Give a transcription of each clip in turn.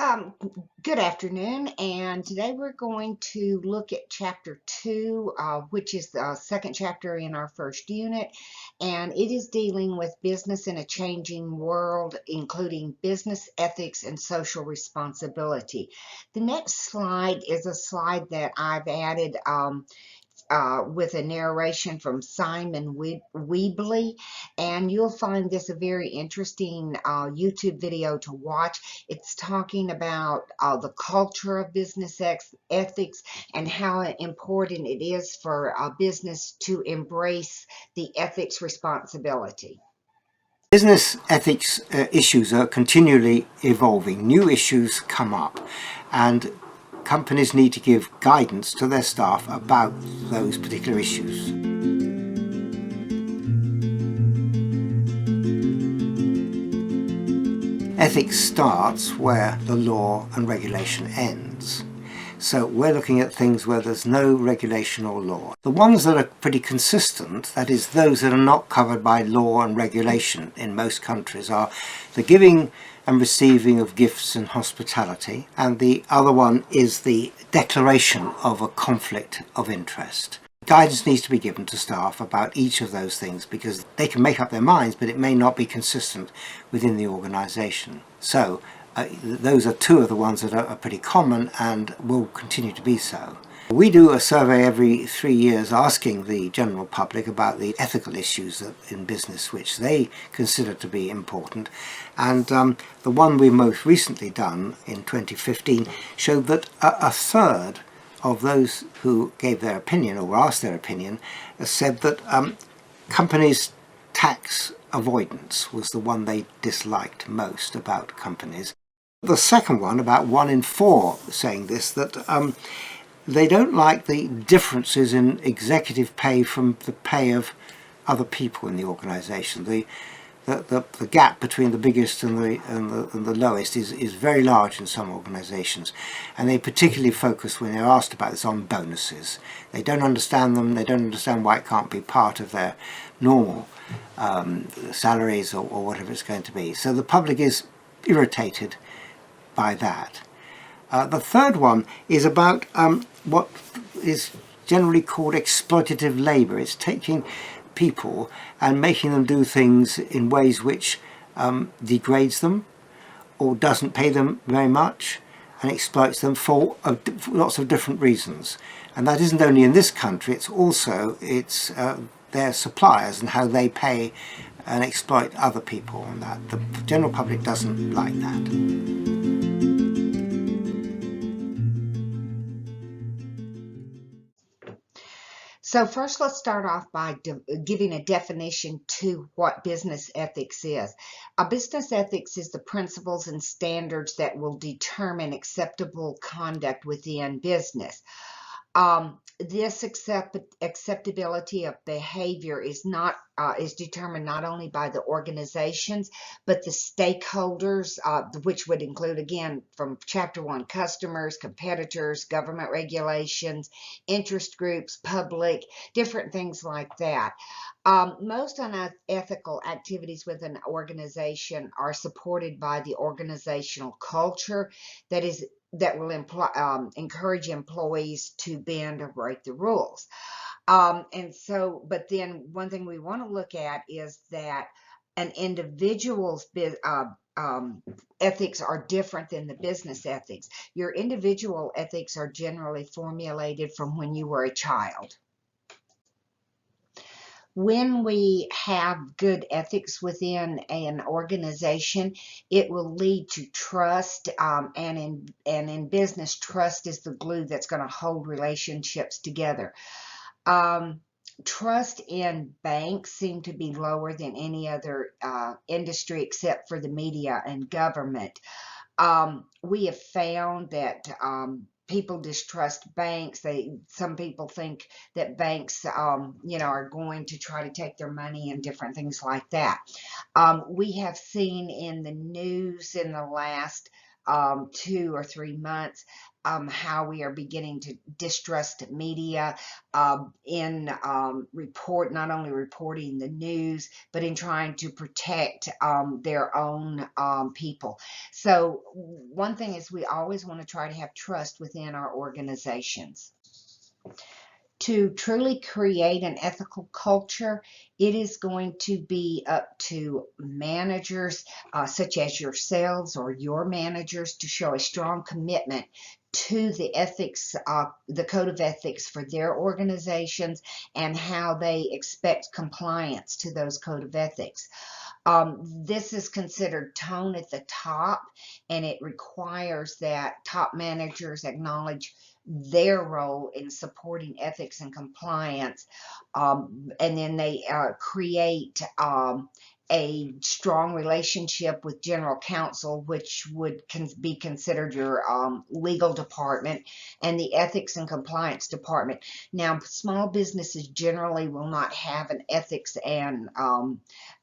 Um, Good afternoon, and today we're going to look at Chapter 2, which is the second chapter in our first unit, and it is dealing with business in a changing world, including business ethics and social responsibility. The next slide is a slide that I've added with a narration from Simon Weebly, and you'll find this a very interesting YouTube video to watch. It's talking about the culture of business ethics and how important it is for a business to embrace the ethics responsibility. Business ethics issues are continually evolving. New issues come up, and companies need to give guidance to their staff about those particular issues. Ethics starts where the law and regulation ends. So we're looking at things where there's no regulation or law. The ones that are pretty consistent, that is those that are not covered by law and regulation in most countries, are the giving and receiving of gifts and hospitality, and the other one is the declaration of a conflict of interest. Guidance needs to be given to staff about each of those things because they can make up their minds, but it may not be consistent within the organisation. So those are two of the ones that are pretty common and will continue to be so. We do a survey every 3 years asking the general public about the ethical issues in business which they consider to be important, and the one we most recently done in 2015 showed that a third of those who gave their opinion or were asked their opinion said that companies' tax avoidance was the one they disliked most about companies. The second one, about 1 in 4 saying this, that they don't like the differences in executive pay from the pay of other people in the organisation. The gap between the biggest and the lowest is very large in some organisations, and they particularly focus when they're asked about this on bonuses. They don't understand them. They don't understand why it can't be part of their normal salaries or whatever it's going to be. So the public is irritated by that. The third one is about what is generally called exploitative labour. It's taking people and making them do things in ways which degrades them or doesn't pay them very much and exploits them for lots of different reasons. And that isn't only in this country, it's also their suppliers and how they pay and exploit other people on that. The general public doesn't like that. So first, let's start off by giving a definition to what business ethics is. A business ethics is the principles and standards that will determine acceptable conduct within business. This acceptability of behavior is determined not only by the organizations, but the stakeholders, which would include, again, from Chapter 1, customers, competitors, government regulations, interest groups, public, different things like that. Most unethical activities within an organization are supported by the organizational culture that will encourage employees to bend or break the rules. But then one thing we want to look at is that an individual's ethics are different than the business ethics. Your individual ethics are generally formulated from when you were a child. When we have good ethics within an organization, it will lead to trust, and in business, trust is the glue that's going to hold relationships together. Trust in banks seem to be lower than any other industry except for the media and government. We have found that people distrust banks. Some people think that banks, are going to try to take their money and different things like that. We have seen in the news in the last 2 or 3 months, how we are beginning to distrust media in not only reporting the news, but in trying to protect their own people. So one thing is we always want to try to have trust within our organizations. To truly create an ethical culture, it is going to be up to managers such as yourselves or your managers to show a strong commitment to the ethics, the code of ethics for their organizations and how they expect compliance to those code of ethics. This is considered tone at the top, and it requires that top managers acknowledge their role in supporting ethics and compliance, and then they create a strong relationship with general counsel, which would be considered your legal department, and the ethics and compliance department. Now, small businesses generally will not have an ethics and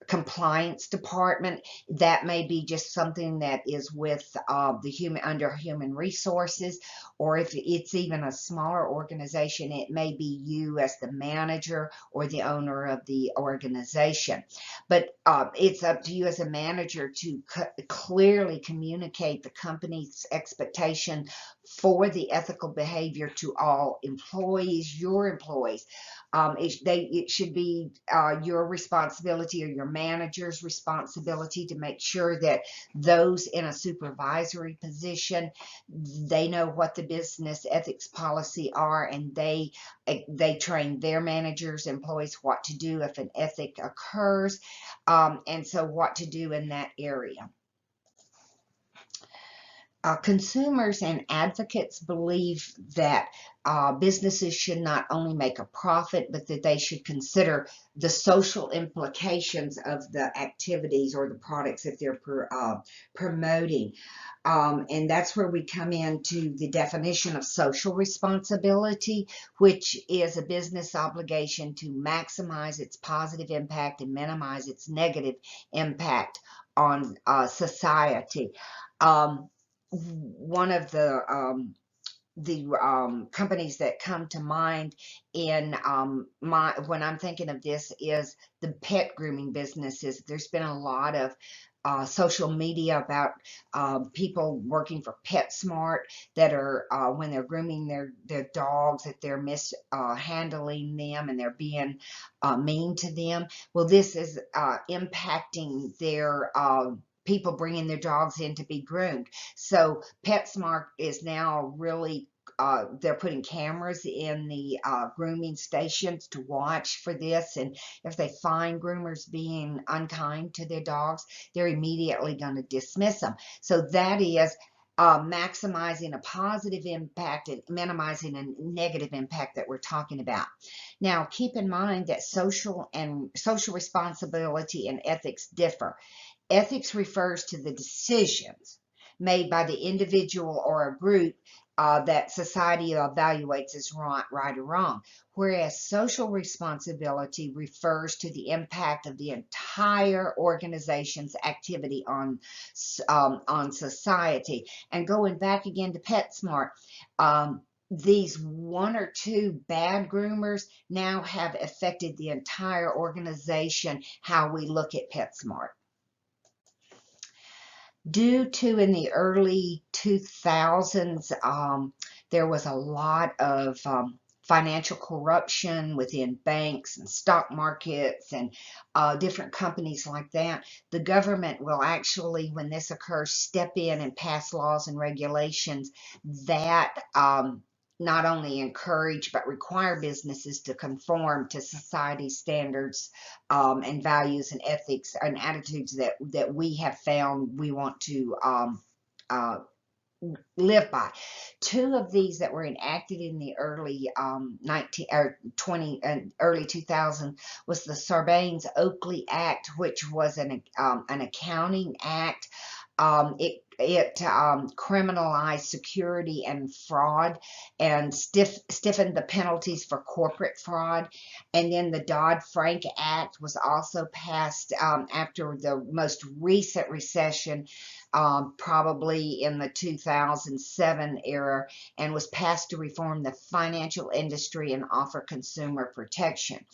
compliance department. That may be just something that is with under human resources, or if it's even a smaller organization, it may be you as the manager or the owner of the organization. But it's up to you as a manager to clearly communicate the company's expectation for the ethical behavior to all employees, your employees. It should be your responsibility or your manager's responsibility to make sure that those in a supervisory position, they know what the business ethics policy are, and they train their managers, employees, what to do if an ethic occurs, and so what to do in that area. Consumers and advocates believe that businesses should not only make a profit, but that they should consider the social implications of the activities or the products that they're promoting. And that's where we come into the definition of social responsibility, which is a business obligation to maximize its positive impact and minimize its negative impact on society. One of the companies that come to mind in when I'm thinking of this is the pet grooming businesses. There's been a lot of social media about people working for PetSmart that are when they're grooming their dogs, that they're mishandling them and they're being mean to them. Well, this is impacting their people bringing their dogs in to be groomed. So PetSmart is now really they're putting cameras in the grooming stations to watch for this, and if they find groomers being unkind to their dogs, they're immediately going to dismiss them. So that is maximizing a positive impact and minimizing a negative impact that we're talking about. Now, keep in mind that social responsibility and ethics differ. Ethics refers to the decisions made by the individual or a group that society evaluates as right or wrong, whereas social responsibility refers to the impact of the entire organization's activity on society. And going back again to PetSmart, these 1 or 2 bad groomers now have affected the entire organization, how we look at PetSmart. Due to in the early 2000s, there was a lot of financial corruption within banks and stock markets and different companies like that. The government will actually, when this occurs, step in and pass laws and regulations that not only encourage but require businesses to conform to society's standards and values and ethics and attitudes that we have found we want to live by. 2 of these that were enacted in the early 2000 was the Sarbanes-Oakley Act, which was an accounting act. It criminalized security and fraud and stiffened the penalties for corporate fraud. And then the Dodd-Frank Act was also passed after the most recent recession, probably in the 2007 era, and was passed to reform the financial industry and offer consumer protection.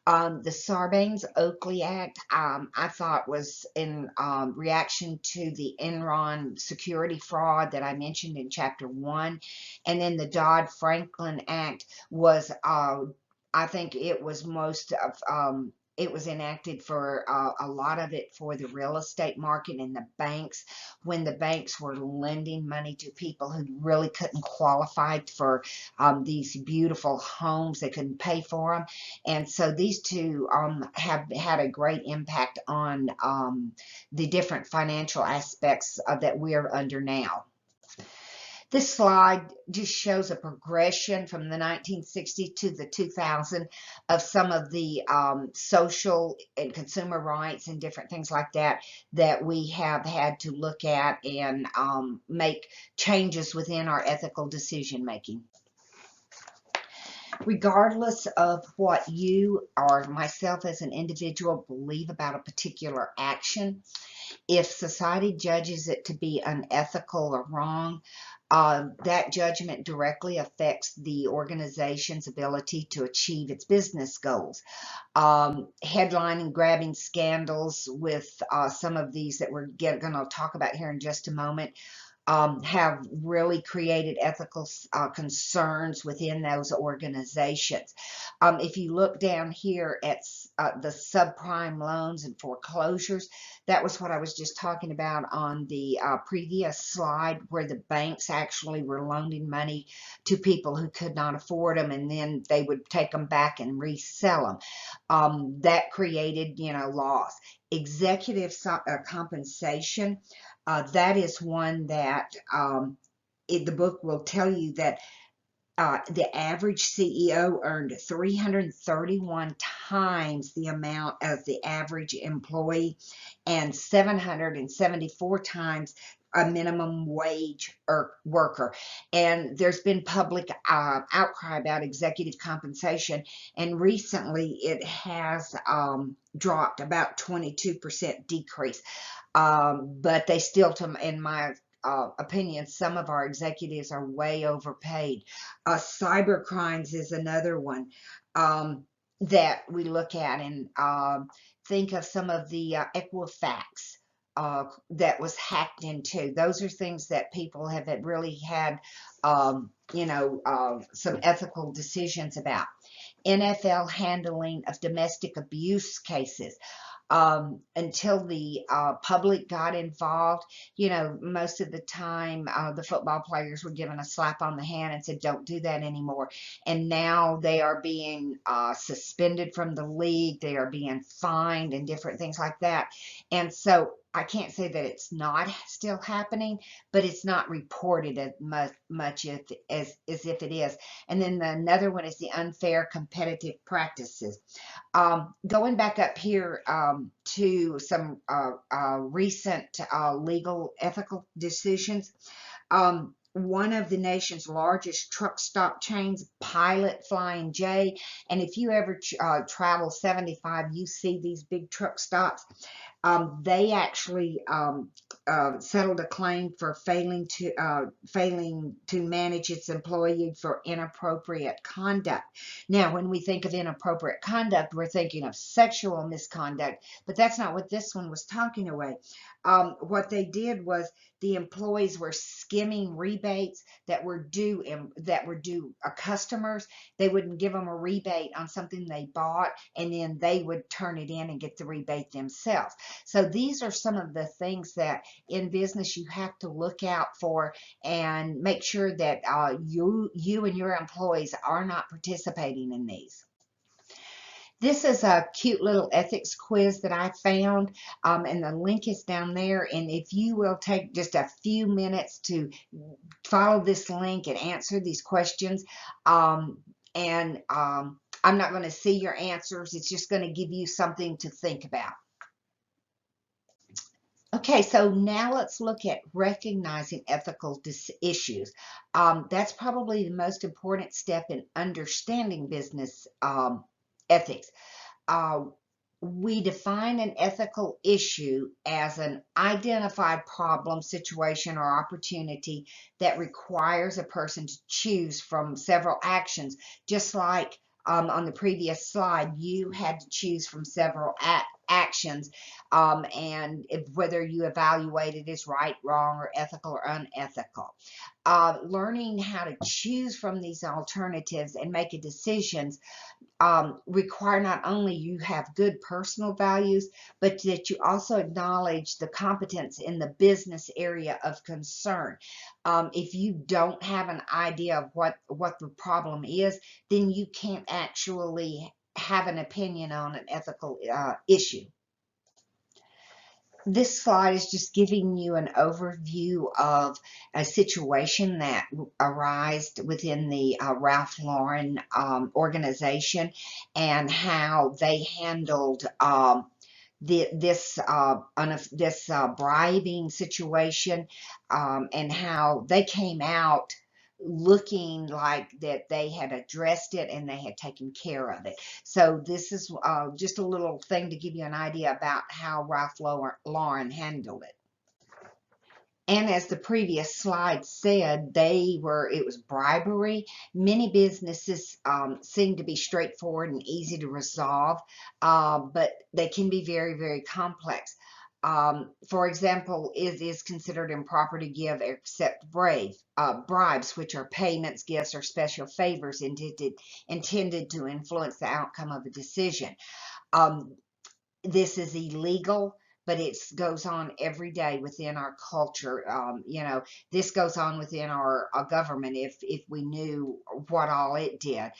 The Sarbanes-Oakley Act, I thought was in reaction to the Enron security fraud that I mentioned in Chapter 1. And then the Dodd-Franklin Act was, I think it was most of, it was enacted for a lot of it for the real estate market and the banks, when the banks were lending money to people who really couldn't qualify for these beautiful homes. They couldn't pay for them. And so these two have had a great impact on the different financial aspects that we're under now. This slide just shows a progression from the 1960s to the 2000 of some of the social and consumer rights and different things like that that we have had to look at and make changes within our ethical decision making. Regardless of what you or myself as an individual believe about a particular action, if society judges it to be unethical or wrong, that judgment directly affects the organization's ability to achieve its business goals. Headlining grabbing scandals with some of these that we're going to talk about here in just a moment have really created ethical concerns within those organizations. If you look down here at the subprime loans and foreclosures, that was what I was just talking about on the previous slide, where the banks actually were loaning money to people who could not afford them, and then they would take them back and resell them. That created, loss. Executive compensation. That is one that the book will tell you that the average CEO earned 331 times the amount of the average employee and 774 times a minimum wage worker. And there's been public outcry about executive compensation, and recently it has dropped about 22% decrease. But they still, in my opinion, some of our executives are way overpaid. Cyber crimes is another one that we look at, and think of some of the Equifax that was hacked into. Those are things that people have really had, some ethical decisions about. NFL handling of domestic abuse cases. Until the public got involved, most of the time the football players were given a slap on the hand and said, don't do that anymore. And now they are being suspended from the league. They are being fined and different things like that. And so I can't say that it's not still happening, but it's not reported as much as if it is. And then another one is the unfair competitive practices. Going back up here to some recent legal ethical decisions. One of the nation's largest truck stop chains, Pilot Flying J, and if you ever travel 75, you see these big truck stops. They actually settled a claim for failing to manage its employee for inappropriate conduct. Now, when we think of inappropriate conduct, we're thinking of sexual misconduct, but that's not what this one was talking away. What they did was the employees were skimming rebates that were due customers. They wouldn't give them a rebate on something they bought, and then they would turn it in and get the rebate themselves. So these are some of the things that in business you have to look out for and make sure that you and your employees are not participating in these. This is a cute little ethics quiz that I found, and the link is down there. And if you will take just a few minutes to follow this link and answer these questions, I'm not going to see your answers. It's just going to give you something to think about. Okay, so now let's look at recognizing ethical issues. That's probably the most important step in understanding business ethics. We define an ethical issue as an identified problem, situation, or opportunity that requires a person to choose from several actions. Just like on the previous slide, you had to choose from several actions, and whether you evaluate it as right, wrong, or ethical or unethical. Learning how to choose from these alternatives and make a decision require not only you have good personal values, but that you also acknowledge the competence in the business area of concern. If you don't have an idea of what the problem is, then you can't actually have an opinion on an ethical issue. This slide is just giving you an overview of a situation that arose within the Ralph Lauren organization, and how they handled this bribing situation, and how they came out looking like that they had addressed it and they had taken care of it. So this is just a little thing to give you an idea about how Ralph Lauren handled it. And as the previous slide said, it was bribery. Many businesses seem to be straightforward and easy to resolve, but they can be very, very complex. For example, it is considered improper to give or accept bribes, which are payments, gifts, or special favors intended to influence the outcome of a decision. This is illegal, but it goes on every day within our culture. This goes on within our government if we knew what all it did.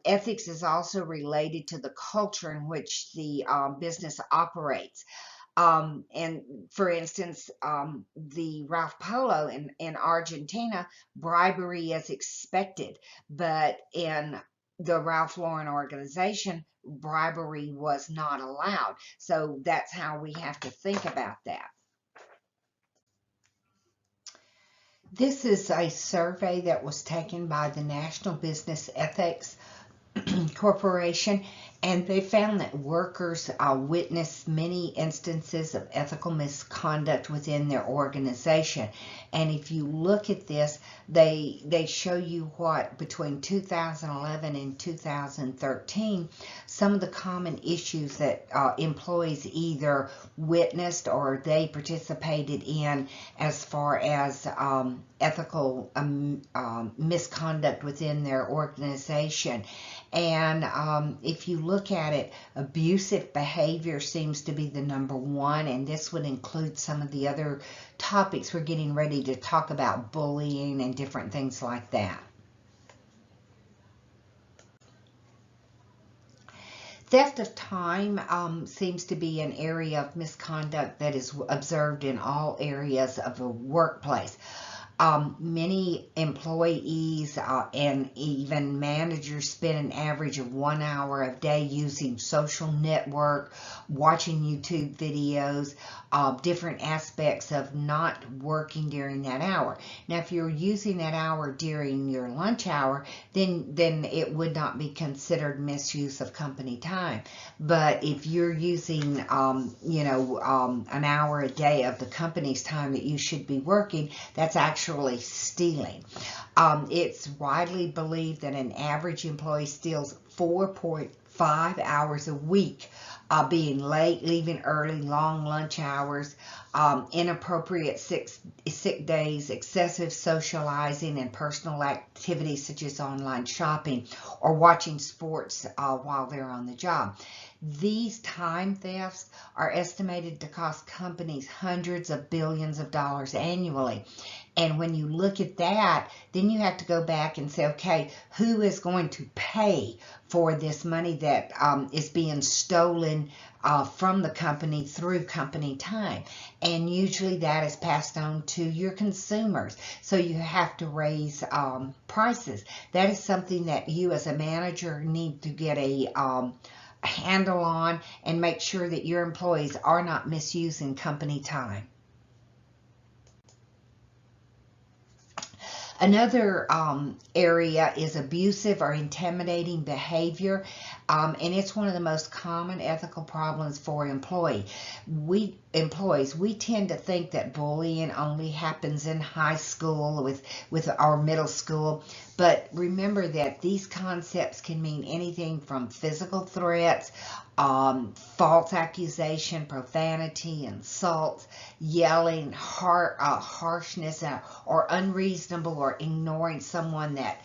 Ethics is also related to the culture in which the business operates. And for instance, the Ralph Polo in Argentina, bribery is expected, but in the Ralph Lauren organization, bribery was not allowed. So that's how we have to think about that. This is a survey that was taken by the National Business Ethics Corporation, and they found that workers witness many instances of ethical misconduct within their organization. And if you look at this, they show you what between 2011 and 2013, some of the common issues that employees either witnessed or they participated in as far as ethical misconduct within their organization. And if you look at it, abusive behavior seems to be the number one, and this would include some of the other topics we're getting ready to talk about, bullying and different things like that. Theft of time seems to be an area of misconduct that is observed in all areas of a workplace. Many employees and even managers spend an average of 1 hour a day using social network, watching YouTube videos, different aspects of not working during that hour. Now, if you're using that hour during your lunch hour, then it would not be considered misuse of company time. But if you're using, an hour a day of the company's time that you should be working, that's actually stealing. It's widely believed that an average employee steals 4.5 hours a week, being late, leaving early, long lunch hours, inappropriate sick days, excessive socializing, and personal activities such as online shopping or watching sports while they're on the job. These time thefts are estimated to cost companies hundreds of billions of dollars annually. And when you look at that, then you have to go back and say, okay, who is going to pay for this money that is being stolen from the company through company time? And usually that is passed on to your consumers. So you have to raise prices. That is something that you as a manager need to get a handle on and make sure that your employees are not misusing company time. Another area is abusive or intimidating behavior, and it's one of the most common ethical problems for employees. We tend to think that bullying only happens in high school with our middle school, but remember that these concepts can mean anything from physical threats, false accusation, profanity, insults, yelling, harshness, or unreasonable or ignoring someone that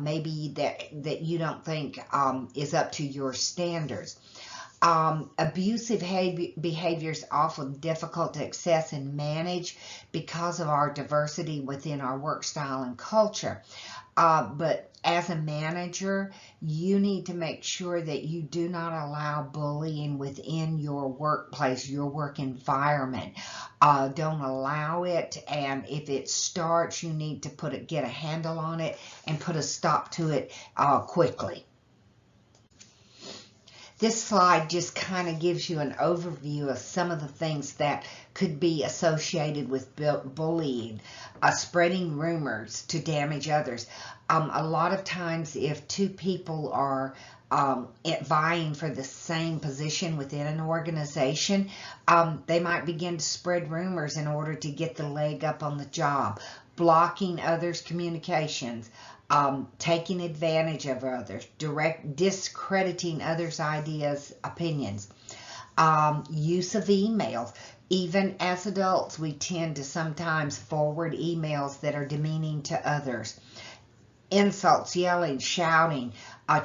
maybe that you don't think is up to your standards. Abusive behavior is often difficult to access and manage because of our diversity within our work style and culture. But as a manager, you need to make sure that you do not allow bullying within your workplace, your work environment. Don't allow it, and if it starts, you need to get a handle on it and put a stop to it quickly. This slide just kind of gives you an overview of some of the things that could be associated with bullying, spreading rumors to damage others. A lot of times if two people are vying for the same position within an organization, they might begin to spread rumors in order to get the leg up on the job, blocking others' communications, taking advantage of others, discrediting others' ideas, opinions, use of emails. Even as adults, we tend to sometimes forward emails that are demeaning to others. Insults, yelling, shouting,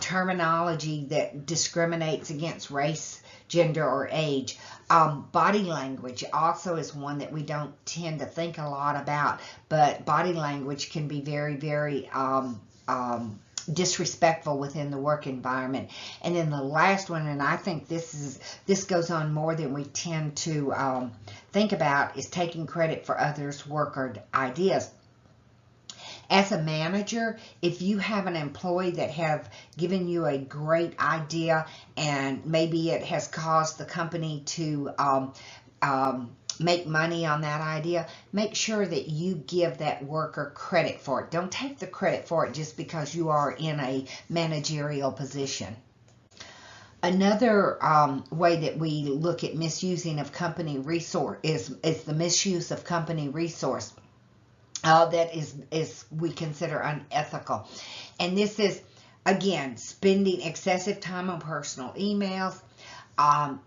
terminology that discriminates against race, gender, or age. Body language also is one that we don't tend to think a lot about, but body language can be very, very disrespectful within the work environment. And then the last one, and I think this goes on more than we tend to think about, is taking credit for others' work or ideas. As a manager, if you have an employee that have given you a great idea and maybe it has caused the company to make money on that idea, make sure that you give that worker credit for it. Don't take the credit for it just because you are in a managerial position. Another way that we look at misusing of company resource is the misuse of company resource. That is we consider unethical. And this is, again, spending excessive time on personal emails,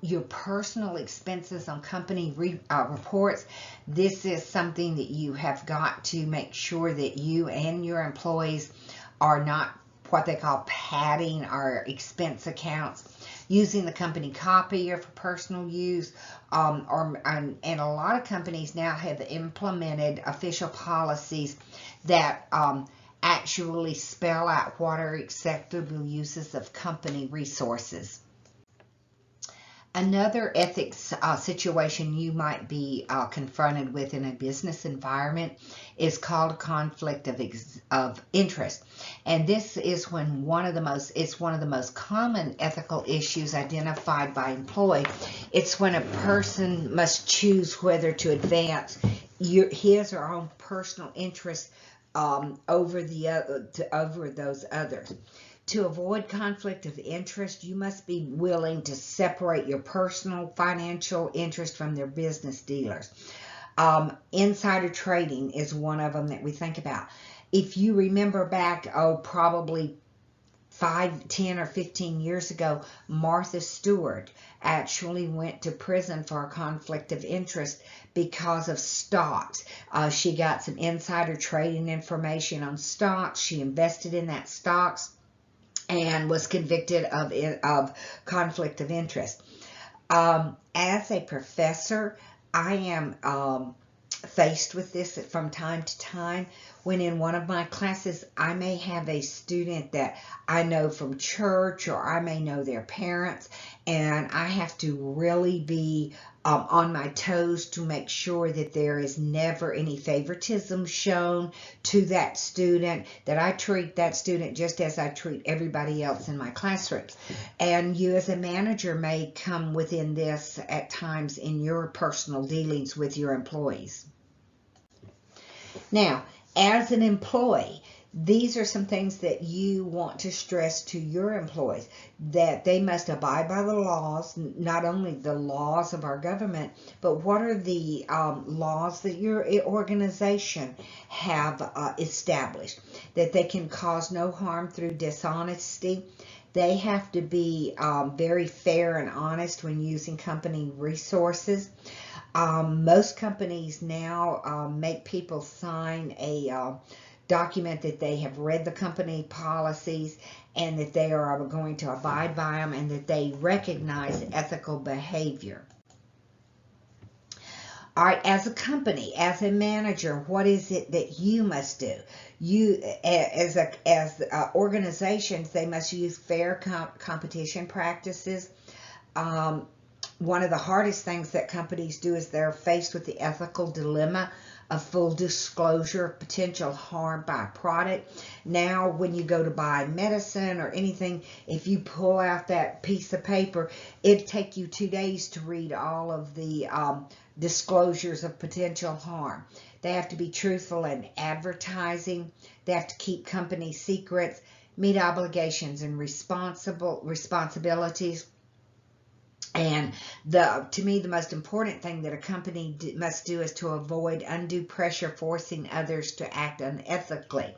your personal expenses on company reports. This is something that you have got to make sure that you and your employees are not what they call padding our expense accounts. Using the company copier for personal use, and a lot of companies now have implemented official policies that actually spell out what are acceptable uses of company resources. Another ethics situation you might be confronted with in a business environment is called conflict of interest. And this is when it's one of the most common ethical issues identified by employee. It's when a person must choose whether to advance his or her own personal interest over those others. To avoid conflict of interest, you must be willing to separate your personal financial interest from their business dealers. Insider trading is one of them that we think about. If you remember back, probably 5, 10, or 15 years ago, Martha Stewart actually went to prison for a conflict of interest because of stocks. She got some insider trading information on stocks. She invested in that stocks and was convicted of conflict of interest. As a professor, I am faced with this from time to time when in one of my classes I may have a student that I know from church, or I may know their parents, and I have to really be on my toes to make sure that there is never any favoritism shown to that student, that I treat that student just as I treat everybody else in my classroom. And you as a manager may come within this at times in your personal dealings with your employees. Now, As an employee, these are some things that you want to stress to your employees, that they must abide by the laws, not only the laws of our government, but what are the laws that your organization have established, that they can cause no harm through dishonesty. They have to be very fair and honest when using company resources. Most companies now make people sign a document that they have read the company policies and that they are going to abide by them and that they recognize ethical behavior. All right, as a company, as a manager, what is it that you must do? You, as organizations, they must use fair competition practices. One of the hardest things that companies do is they're faced with the ethical dilemma of full disclosure of potential harm by a product. Now, when you go to buy medicine or anything, if you pull out that piece of paper, it'll take you 2 days to read all of the disclosures of potential harm. They have to be truthful in advertising. They have to keep company secrets, meet obligations and responsibilities. And to me, the most important thing that a company must do is to avoid undue pressure forcing others to act unethically.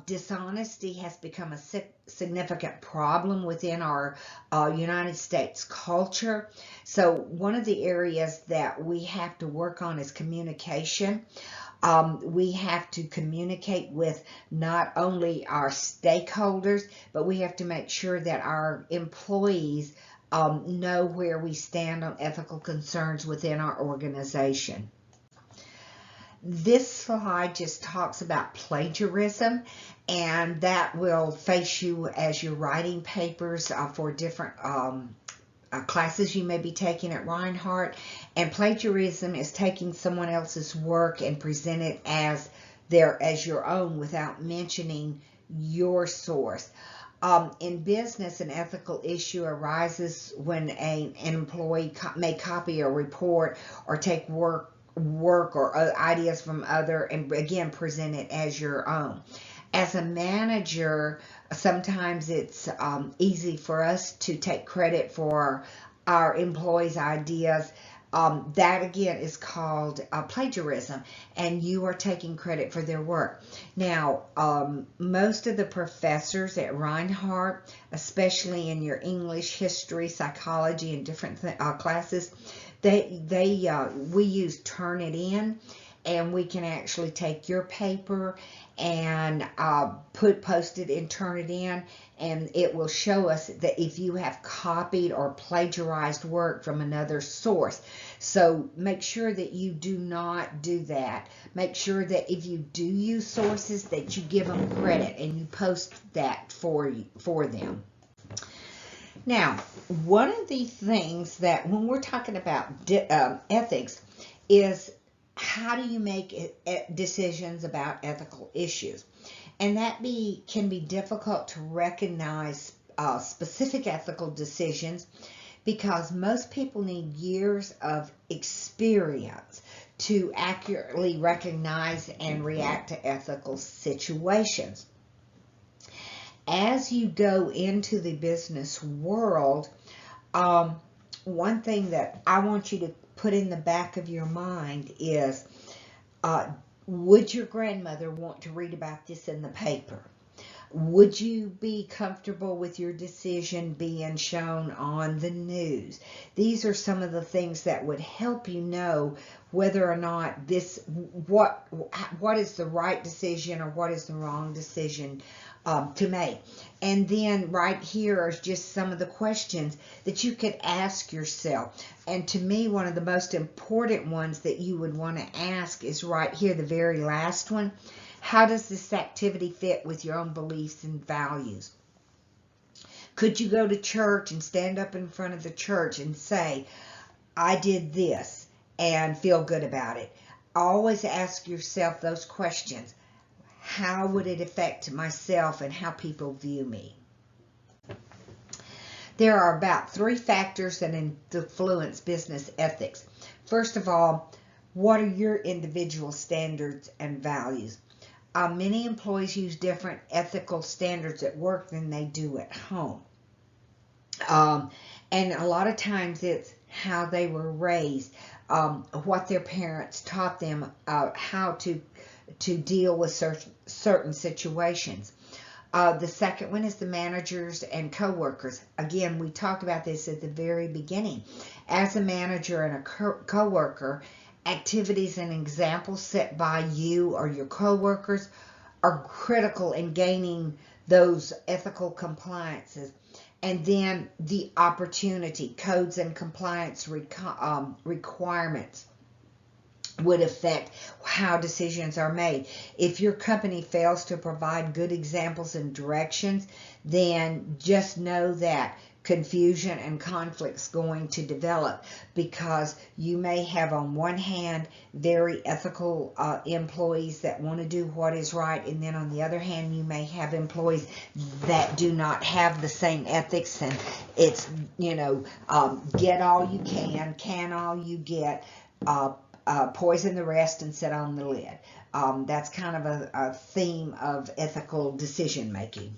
Dishonesty has become a significant problem within our United States culture. So one of the areas that we have to work on is communication. We have to communicate with not only our stakeholders, but we have to make sure that our employees know where we stand on ethical concerns within our organization. This slide just talks about plagiarism, and that will face you as you're writing papers for different classes you may be taking at Reinhardt. And plagiarism is taking someone else's work and present it as your own without mentioning your source. In business, an ethical issue arises when an employee may copy a report or take work or ideas from other and again present it as your own. As a manager, sometimes it's easy for us to take credit for our employees' ideas. That again is called plagiarism, and you are taking credit for their work. Now, most of the professors at Reinhardt, especially in your English, history, psychology, and different classes, we use Turnitin, and we can actually take your paper and post it in Turnitin, and it will show us that if you have copied or plagiarized work from another source. So make sure that you do not do that. Make sure that if you do use sources that you give them credit and you post that for them. Now, one of the things that when we're talking about ethics is how do you make decisions about ethical issues? And that can be difficult to recognize specific ethical decisions because most people need years of experience to accurately recognize and react to ethical situations. As you go into the business world, one thing that I want you to put in the back of your mind is, would your grandmother want to read about this in the paper? Would you be comfortable with your decision being shown on the news? These are some of the things that would help you know whether or not what is the right decision or what is the wrong decision to make. And then right here are just some of the questions that you could ask yourself. And to me, one of the most important ones that you would want to ask is right here, the very last one. How does this activity fit with your own beliefs and values? Could you go to church and stand up in front of the church and say, I did this, and feel good about it? Always ask yourself those questions. How would it affect myself and how people view me? There are about 3 factors that influence business ethics. First of all, What are your individual standards and values? Many employees use different ethical standards at work than they do at home. And a lot of times it's how they were raised, what their parents taught them, how to deal with certain situations. The second one is the managers and coworkers. Again, we talked about this at the very beginning. As a manager and a coworker, activities and examples set by you or your coworkers are critical in gaining those ethical compliances. And then the opportunity, codes and compliance requirements would affect how decisions are made. If your company fails to provide good examples and directions, then just know that confusion and conflict's going to develop, because you may have on one hand very ethical employees that want to do what is right, and then on the other hand you may have employees that do not have the same ethics, and it's, get all you can all you get, poison the rest and sit on the lid. That's kind of a theme of ethical decision making.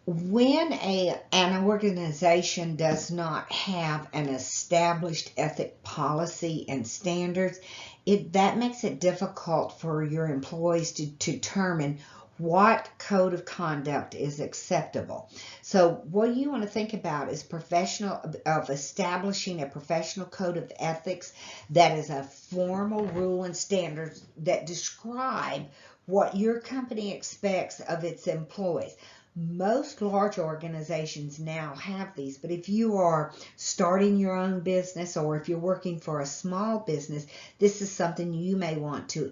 When an organization does not have an established ethic policy and standards, that makes it difficult for your employees to determine what code of conduct is acceptable. So what you want to think about is establishing a professional code of ethics that is a formal rule and standards that describe what your company expects of its employees. Most large organizations now have these, but if you are starting your own business or if you're working for a small business, this is something you may want to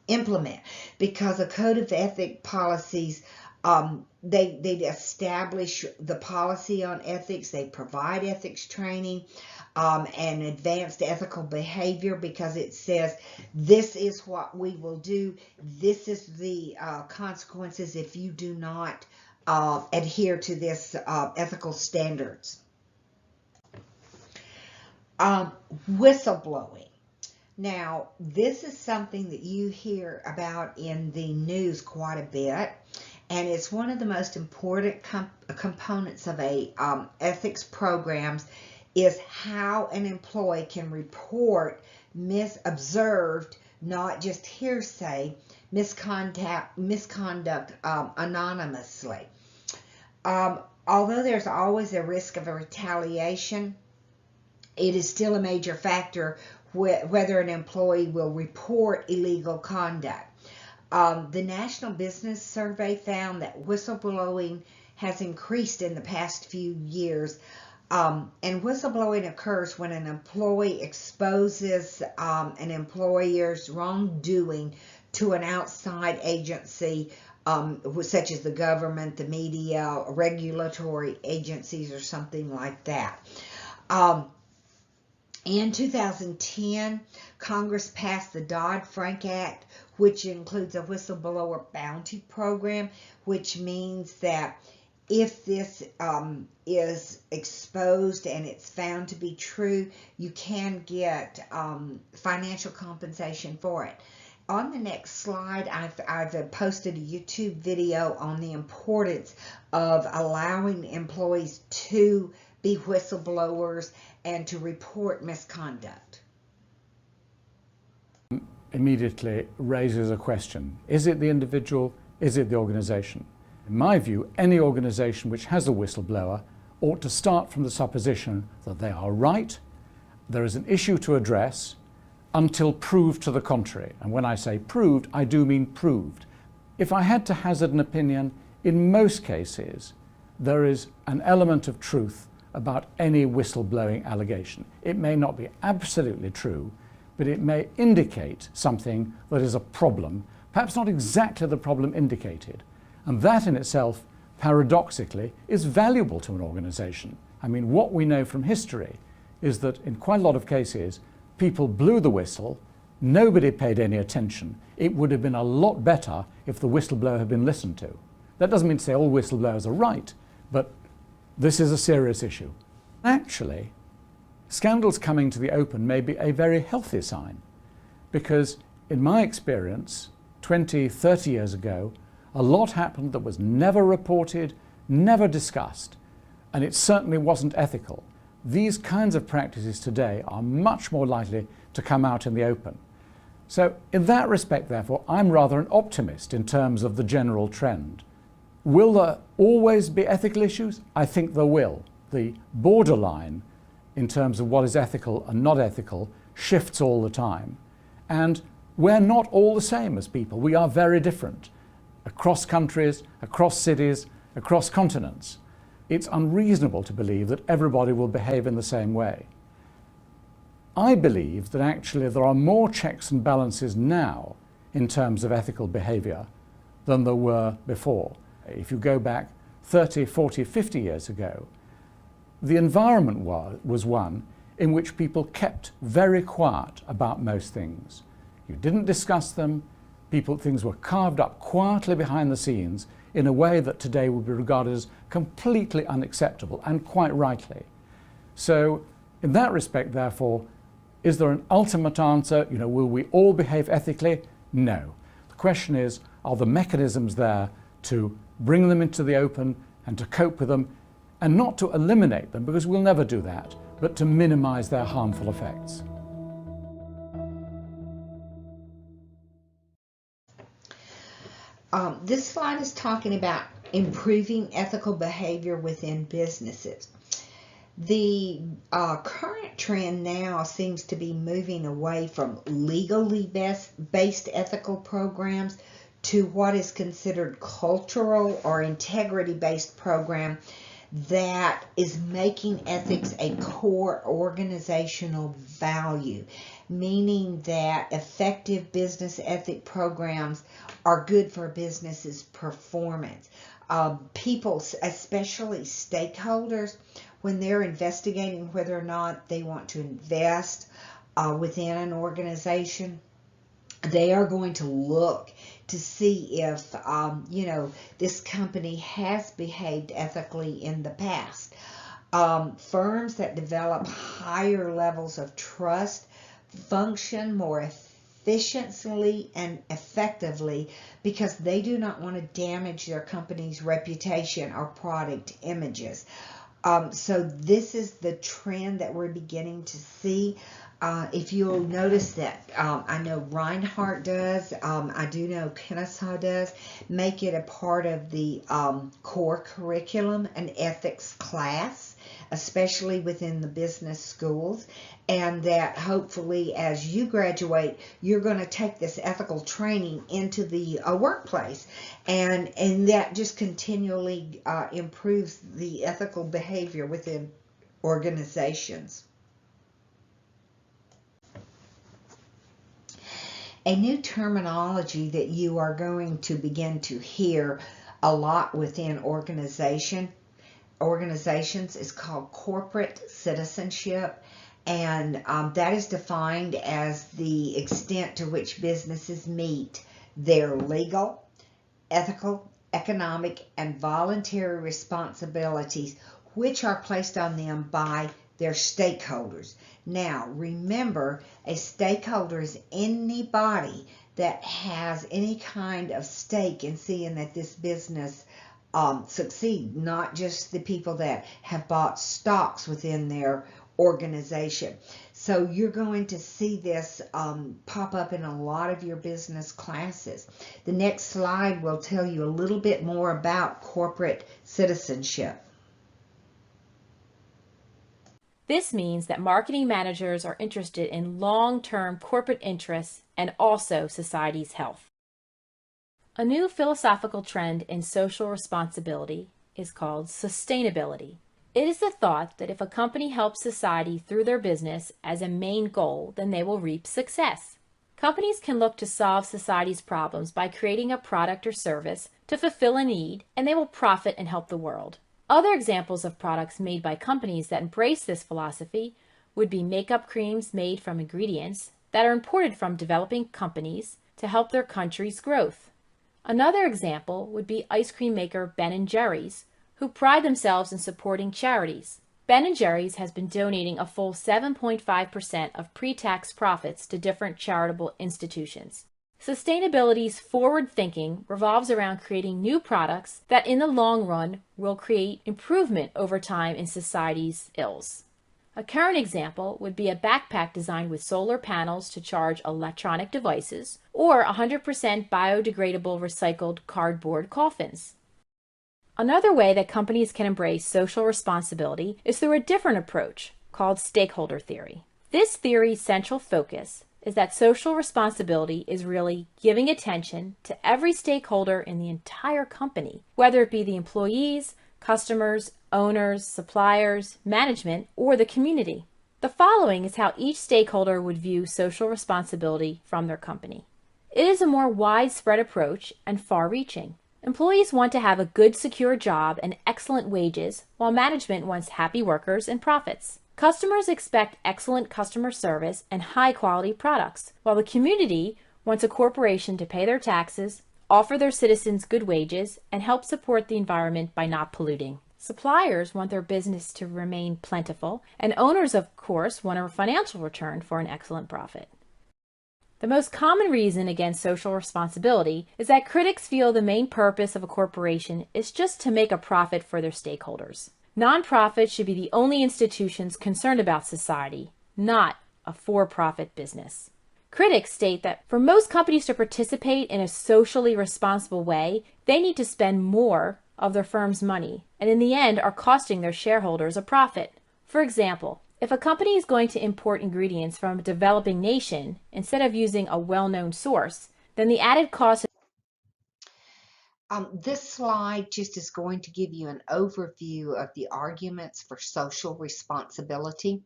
implement, because a code of ethic policies, they establish the policy on ethics, they provide ethics training, and advanced ethical behavior, because it says this is what we will do, this is the consequences if you do not adhere to this ethical standards. Whistleblowing. Now, this is something that you hear about in the news quite a bit, and it's one of the most important components of a ethics programs, is how an employee can report observed, not just hearsay, misconduct anonymously. Although there's always a risk of a retaliation, it is still a major factor whether an employee will report illegal conduct. The National Business Survey found that whistleblowing has increased in the past few years. And whistleblowing occurs when an employee exposes an employer's wrongdoing to an outside agency, such as the government, the media, regulatory agencies, or something like that. In 2010, Congress passed the Dodd-Frank Act, which includes a whistleblower bounty program, which means that if this is exposed and it's found to be true, you can get financial compensation for it. On the next slide, I've posted a YouTube video on the importance of allowing employees to be whistleblowers and to report misconduct. Immediately raises a question. Is it the individual? Is it the organization? In my view, any organization which has a whistleblower ought to start from the supposition that they are right, there is an issue to address, until proved to the contrary. And when I say proved, I do mean proved. If I had to hazard an opinion, in most cases, there is an element of truth about any whistleblowing allegation. It may not be absolutely true, but it may indicate something that is a problem, perhaps not exactly the problem indicated. And that in itself, paradoxically, is valuable to an organization. I mean, what we know from history is that in quite a lot of cases, people blew the whistle, nobody paid any attention. It would have been a lot better if the whistleblower had been listened to. That doesn't mean to say all whistleblowers are right, but this is a serious issue. Actually, Scandals coming to the open may be a very healthy sign, because in my experience, 20, 30 years ago, a lot happened that was never reported, never discussed, and it certainly wasn't ethical. These kinds of practices today are much more likely to come out in the open. So in that respect, therefore, I'm rather an optimist in terms of the general trend. Will there always be ethical issues? I think there will. The borderline in terms of what is ethical and not ethical shifts all the time. And we're not all the same as people. We are very different across countries, across cities, across continents. It's unreasonable to believe that everybody will behave in the same way. I believe that actually there are more checks and balances now in terms of ethical behavior than there were before. If you go back 30, 40, 50 years ago, the environment was one in which people kept very quiet about most things. You didn't discuss them. Things were carved up quietly behind the scenes in a way that today would be regarded as completely unacceptable, and quite rightly. So in that respect, therefore, is there an ultimate answer? Will we all behave ethically? No. The question is, are the mechanisms there to bring them into the open and to cope with them, and not to eliminate them, because we'll never do that, but to minimize their harmful effects? This slide is talking about improving ethical behavior within businesses. The current trend now seems to be moving away from legally based ethical programs to what is considered cultural or integrity-based program that is making ethics a core organizational value, meaning that effective business ethic programs are good for a business's performance. People, especially stakeholders, when they're investigating whether or not they want to invest within an organization, they are going to look to see if, this company has behaved ethically in the past. Firms that develop higher levels of trust function more efficiently and effectively because they do not want to damage their company's reputation or product images. So this is the trend that we're beginning to see. If you'll notice that, I know Reinhardt does, I do know Kennesaw does, make it a part of the core curriculum, an ethics class, especially within the business schools, and that hopefully as you graduate, you're going to take this ethical training into the workplace, and that just continually improves the ethical behavior within organizations. A new terminology that you are going to begin to hear a lot within organizations is called corporate citizenship, and that is defined as the extent to which businesses meet their legal, ethical, economic, and voluntary responsibilities which are placed on them by their stakeholders. Now, remember, a stakeholder is anybody that has any kind of stake in seeing that this business succeed, not just the people that have bought stocks within their organization. So you're going to see this pop up in a lot of your business classes. The next slide will tell you a little bit more about corporate citizenship. This means that marketing managers are interested in long-term corporate interests and also society's health. A new philosophical trend in social responsibility is called sustainability. It is the thought that if a company helps society through their business as a main goal, then they will reap success. Companies can look to solve society's problems by creating a product or service to fulfill a need, and they will profit and help the world. Other examples of products made by companies that embrace this philosophy would be makeup creams made from ingredients that are imported from developing companies to help their country's growth. Another example would be ice cream maker Ben & Jerry's, who pride themselves in supporting charities. Ben & Jerry's has been donating a full 7.5% of pre-tax profits to different charitable institutions. Sustainability's forward thinking revolves around creating new products that in the long run will create improvement over time in society's ills. A current example would be a backpack designed with solar panels to charge electronic devices, or 100% biodegradable recycled cardboard coffins. Another way that companies can embrace social responsibility is through a different approach called stakeholder theory. This theory's central focus is that social responsibility is really giving attention to every stakeholder in the entire company, whether it be the employees, customers, owners, suppliers, management, or the community. The following is how each stakeholder would view social responsibility from their company. It is a more widespread approach and far-reaching. Employees want to have a good, secure job and excellent wages, while management wants happy workers and profits. Customers expect excellent customer service and high-quality products, while the community wants a corporation to pay their taxes, offer their citizens good wages, and help support the environment by not polluting. Suppliers want their business to remain plentiful, and owners, of course, want a financial return for an excellent profit. The most common reason against social responsibility is that critics feel the main purpose of a corporation is just to make a profit for their stakeholders. Nonprofits should be the only institutions concerned about society, not a for-profit business. Critics state that for most companies to participate in a socially responsible way, they need to spend more of their firm's money, and in the end are costing their shareholders a profit. For example, if a company is going to import ingredients from a developing nation instead of using a well-known source, then the added cost. This slide just is going to give you an overview of the arguments for social responsibility.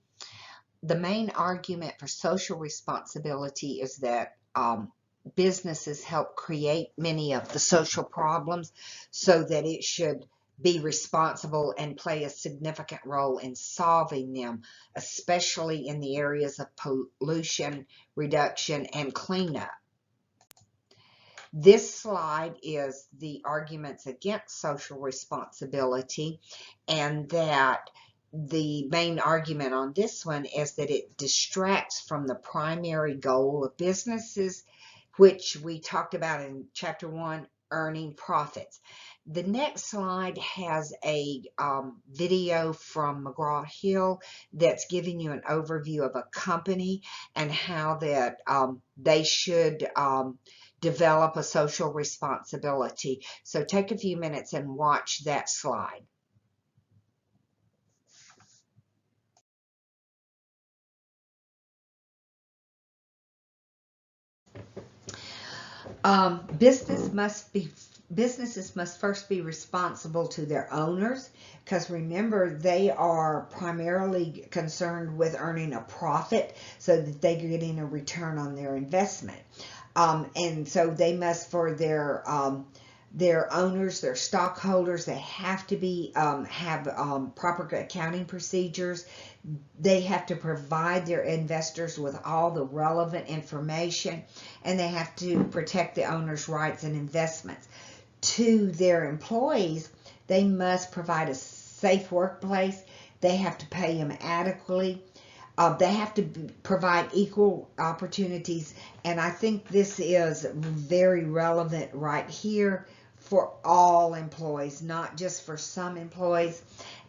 The main argument for social responsibility is that businesses help create many of the social problems, so that it should be responsible and play a significant role in solving them, especially in the areas of pollution reduction and cleanup. This slide is the arguments against social responsibility, and that the main argument on this one is that it distracts from the primary goal of businesses, which we talked about in Chapter 1, earning profits. The next slide has a video from McGraw-Hill that's giving you an overview of a company and how that they should develop a social responsibility. So take a few minutes and watch that slide. Businesses must first be responsible to their owners, because remember, they are primarily concerned with earning a profit so that they're getting a return on their investment. And so they must, for their owners, their stockholders, they have to be have proper accounting procedures. They have to provide their investors with all the relevant information, and they have to protect the owner's rights and investments. To their employees, they must provide a safe workplace. They have to pay them adequately. They have to provide equal opportunities, and I think this is very relevant right here for all employees, not just for some employees.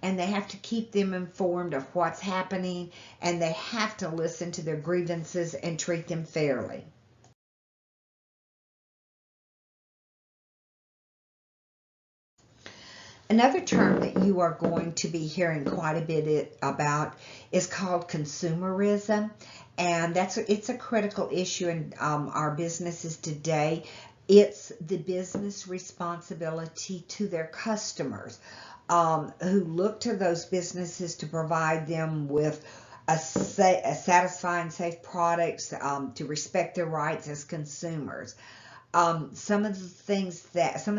And they have to keep them informed of what's happening, and they have to listen to their grievances and treat them fairly. Another term that you are going to be hearing quite a bit about is called consumerism, and it's a critical issue in our businesses today. It's the business responsibility to their customers, who look to those businesses to provide them with a satisfying, safe products, to respect their rights as consumers. Some of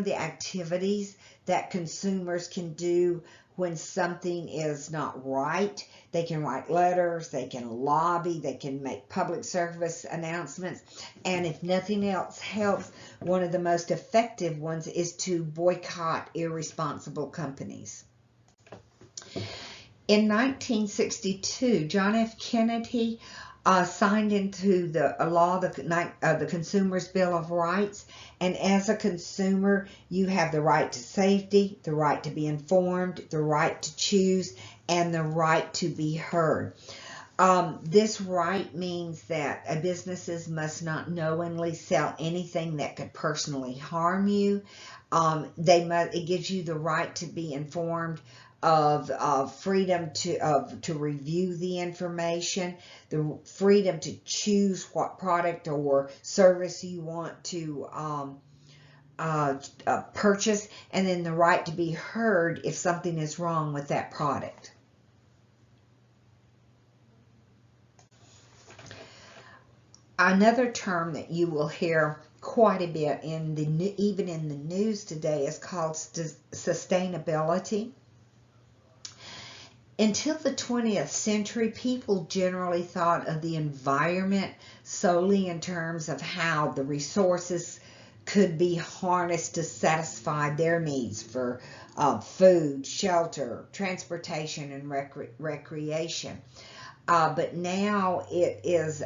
the activities that consumers can do when something is not right. They can write letters, they can lobby, they can make public service announcements, and if nothing else helps, one of the most effective ones is to boycott irresponsible companies. In 1962, John F. Kennedy signed into the law the Consumer's Bill of Rights. And as a consumer, you have the right to safety, the right to be informed, the right to choose, and the right to be heard. This right means that businesses must not knowingly sell anything that could personally harm you. It gives you the right to be informed, of freedom to review the information, the freedom to choose what product or service you want to purchase, and then the right to be heard if something is wrong with that product. Another term that you will hear quite a bit even in the news today is called sustainability. Until the 20th century, people generally thought of the environment solely in terms of how the resources could be harnessed to satisfy their needs for food, shelter, transportation, and recreation. But now it is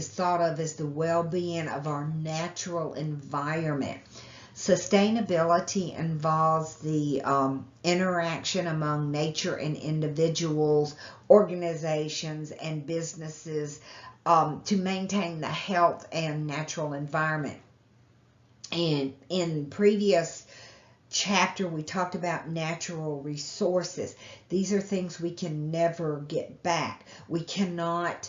thought of as the well-being of our natural environment. Sustainability involves the interaction among nature and individuals, organizations, and businesses to maintain the health and natural environment. And in previous chapter, we talked about natural resources. These are things we can never get back. We cannot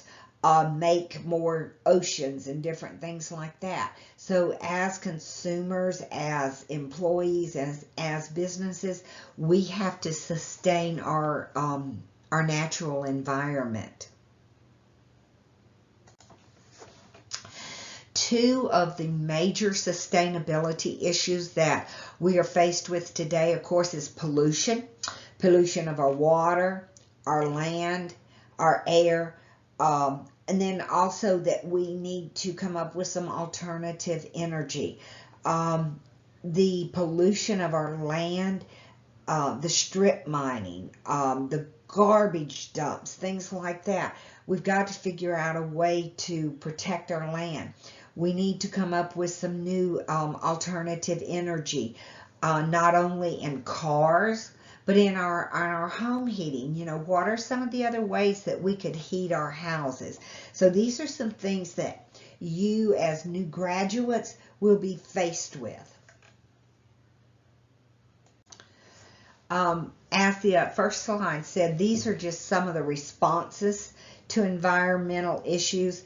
make more oceans and different things like that. So as consumers, as employees, as businesses, we have to sustain our natural environment. Two of the major sustainability issues that we are faced with today, of course, is pollution. Pollution of our water, our land, our air, and then also that we need to come up with some alternative energy. The pollution of our land, the strip mining, the garbage dumps, things like that. We've got to figure out a way to protect our land. We need to come up with some new alternative energy, not only in cars, but in our home heating. You know, what are some of the other ways that we could heat our houses? So these are some things that you as new graduates will be faced with. As the first slide said, these are just some of the responses to environmental issues.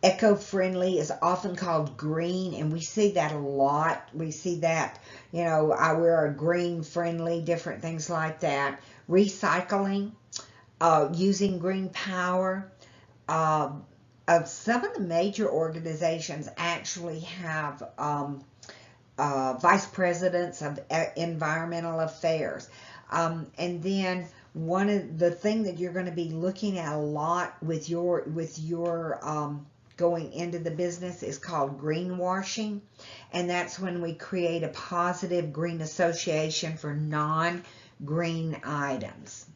Eco-friendly is often called green, and we see that a lot. We see that, you know, we're a green-friendly, different things like that. Recycling, using green power. Some of the major organizations actually have vice presidents of environmental affairs. And then one of the things that you're going to be looking at a lot with your going into the business is called greenwashing, and that's when we create a positive green association for non-green items,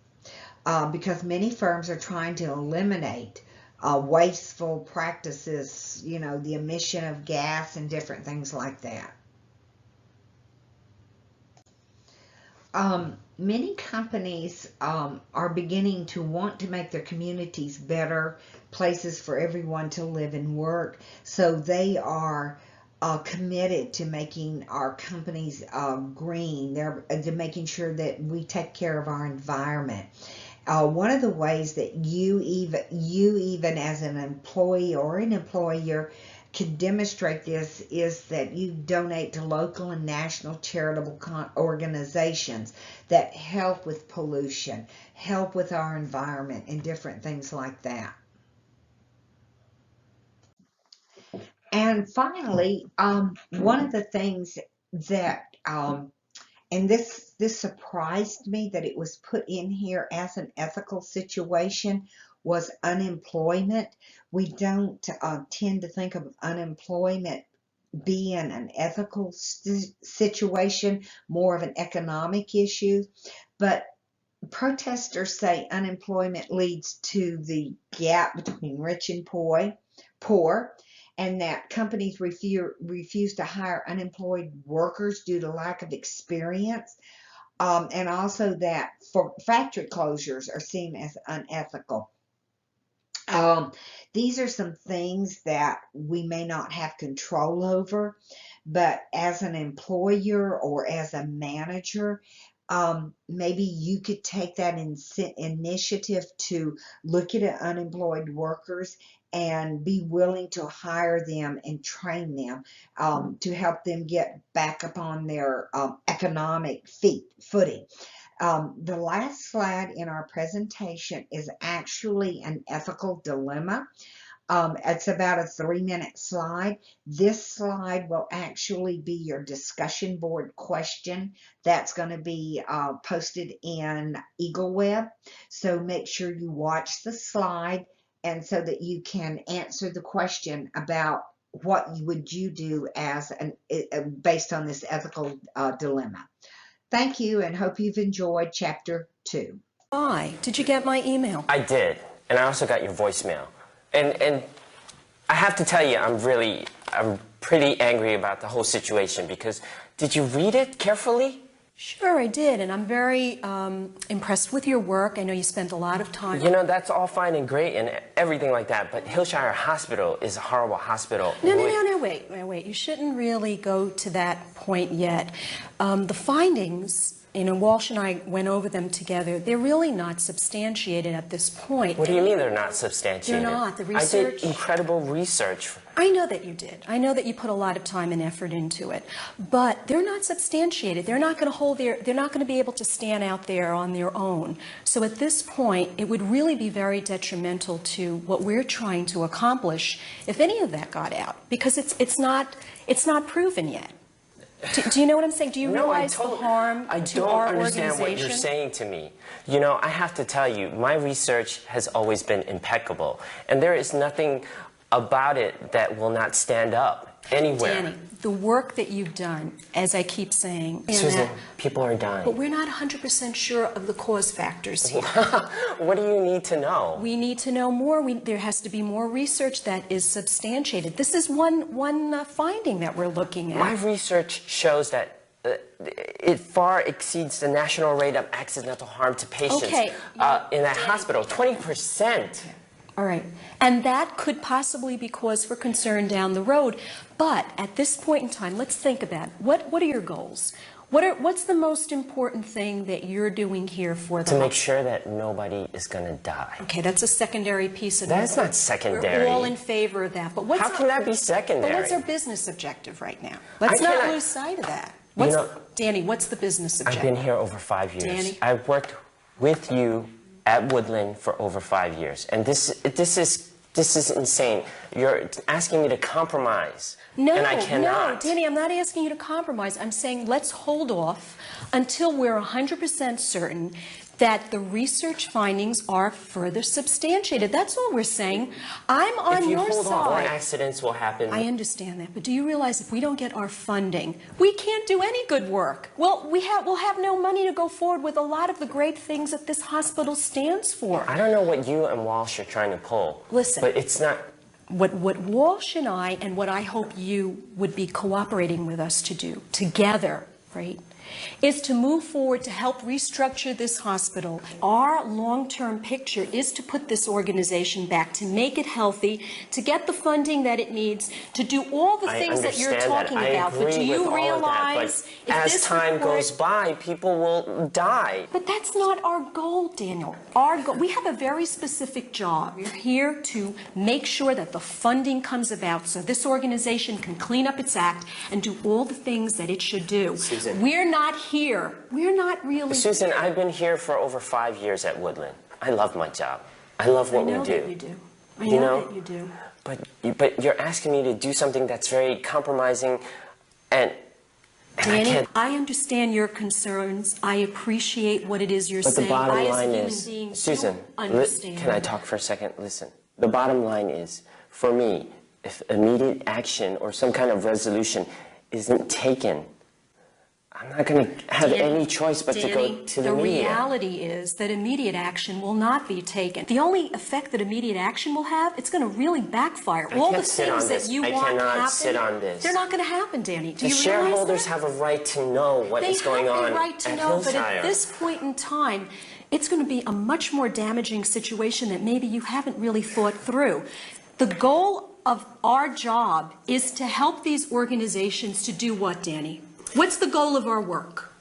because many firms are trying to eliminate wasteful practices, you know, the emission of gas and different things like that. Many companies are beginning to want to make their communities better places for everyone to live and work. So they are committed to making our companies green. They're to making sure that we take care of our environment. One of the ways that you even as an employee or an employer can demonstrate this is that you donate to local and national charitable organizations that help with pollution, help with our environment, and different things like that. And finally, one of the things that, and this surprised me that it was put in here as an ethical situation, was unemployment. We don't tend to think of unemployment being an ethical situation, more of an economic issue. But Protesters say unemployment leads to the gap between rich and poor, and that companies refuse to hire unemployed workers due to lack of experience, and also that for factory closures are seen as unethical. These are some things that we may not have control over, but as an employer or as a manager, maybe you could take that initiative to look at unemployed workers and be willing to hire them and train them to help them get back upon their economic footing. The last slide in our presentation is actually an ethical dilemma. It's about a 3-minute slide. This slide will actually be your discussion board question that's going to be posted in EagleWeb. So make sure you watch the slide, and so that you can answer the question about what would you do as based on this ethical dilemma. Thank you, and hope you've enjoyed Chapter 2. Hi, did you get my email? I did, and I also got your voicemail. And I have to tell you, I'm pretty angry about the whole situation, because did you read it carefully? Sure, I did, and I'm very impressed with your work. I know you spent a lot of time. You know, that's all fine and great and everything like that, but Hillshire Hospital is a horrible hospital. No, wait. You shouldn't really go to that point yet. The findings, Walsh and I went over them together. They're really not substantiated at this point. What do you mean they're not substantiated? They're not. The research... I did incredible research. I know that you did. I know that you put a lot of time and effort into it. But they're not substantiated. They're not going to be able to stand out there on their own. So at this point, it would really be very detrimental to what we're trying to accomplish if any of that got out, because it's not proven yet. Do you know what I'm saying? Do you realize the harm to our organization? I don't understand what you're saying to me. You know, I have to tell you, my research has always been impeccable, and there is nothing about it that will not stand up anywhere. Danny, the work that you've done, as I keep saying... Susan, people are dying. But we're not 100% sure of the cause factors here. What do you need to know? We need to know more. There has to be more research that is substantiated. This is one finding that we're looking at. My research shows that it far exceeds the national rate of accidental harm to patients in that hospital, 20%. All right. And that could possibly be cause for concern down the road. But at this point in time, let's think about it. What are your goals? What's the most important thing that you're doing here for the To make sure that nobody is going to die. Okay, that's a secondary piece of it. That's not secondary. We're all in favor of that. But how can that be secondary? But what's our business objective right now? Let's not lose sight of that. Danny, what's the business objective? I've been here over 5 years. Danny? I've worked with you at Woodland for over 5 years, and this is insane. You're asking me to compromise, and I cannot. No, Danny, I'm not asking you to compromise. I'm saying let's hold off until we're 100% certain that the research findings are further substantiated. That's all we're saying. I'm on your side. If you hold on, more accidents will happen. I understand that, but do you realize if we don't get our funding, we can't do any good work? Well, we'll have no money to go forward with a lot of the great things that this hospital stands for. I don't know what you and Walsh are trying to pull. Listen. But it's not... What Walsh and I, and what I hope you would be cooperating with us to do together, right, is to move forward to help restructure this hospital. Our long-term picture is to put this organization back, to make it healthy, to get the funding that it needs, to do all the things that you're talking about. But do you realize as time goes by, people will die? But that's not our goal, Daniel. Our goal, we have a very specific job. We're here to make sure that the funding comes about so this organization can clean up its act and do all the things that it should do. Susan. We're not here. We're not really Susan, here. I've been here for over 5 years at Woodland. I love my job. I love what we do. I know that you do. I know that you do. But you're asking me to do something that's very compromising, and Danny, I understand your concerns. I appreciate what it is you're saying. But the bottom line I, is, as a human being, Susan, understand. can I talk for a second? Listen, the bottom line is, for me, if immediate action or some kind of resolution isn't taken, I'm not going to have any choice but to go to the media. The reality is that immediate action will not be taken. The only effect that immediate action will have, it's going to really backfire. All the things that you want to happen, I cannot sit on this. They're not going to happen, Danny. Do the you shareholders realize that? have a right to know what is going on They have a right to at know, Hillshire. but at this point in time, it's going to be a much more damaging situation that maybe you haven't really thought through. The goal of our job is to help these organizations to do what, Danny? What's the goal of our work?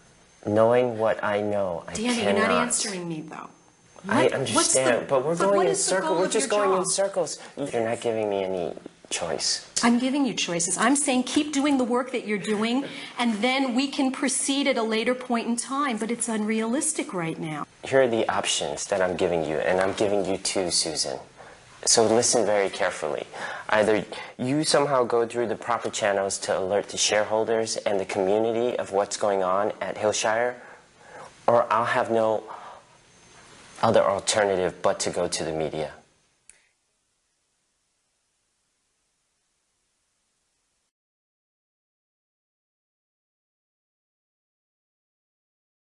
Knowing what I know, Danny, you're not answering me, though. I understand, but we're going in circles. We're just going in circles. You're not giving me any choice. I'm giving you choices. I'm saying keep doing the work that you're doing, and then we can proceed at a later point in time, but it's unrealistic right now. Here are the options that I'm giving you, and I'm giving you two, Susan. So listen very carefully. Either you somehow go through the proper channels to alert the shareholders and the community of what's going on at Hillshire, or I'll have no other alternative but to go to the media.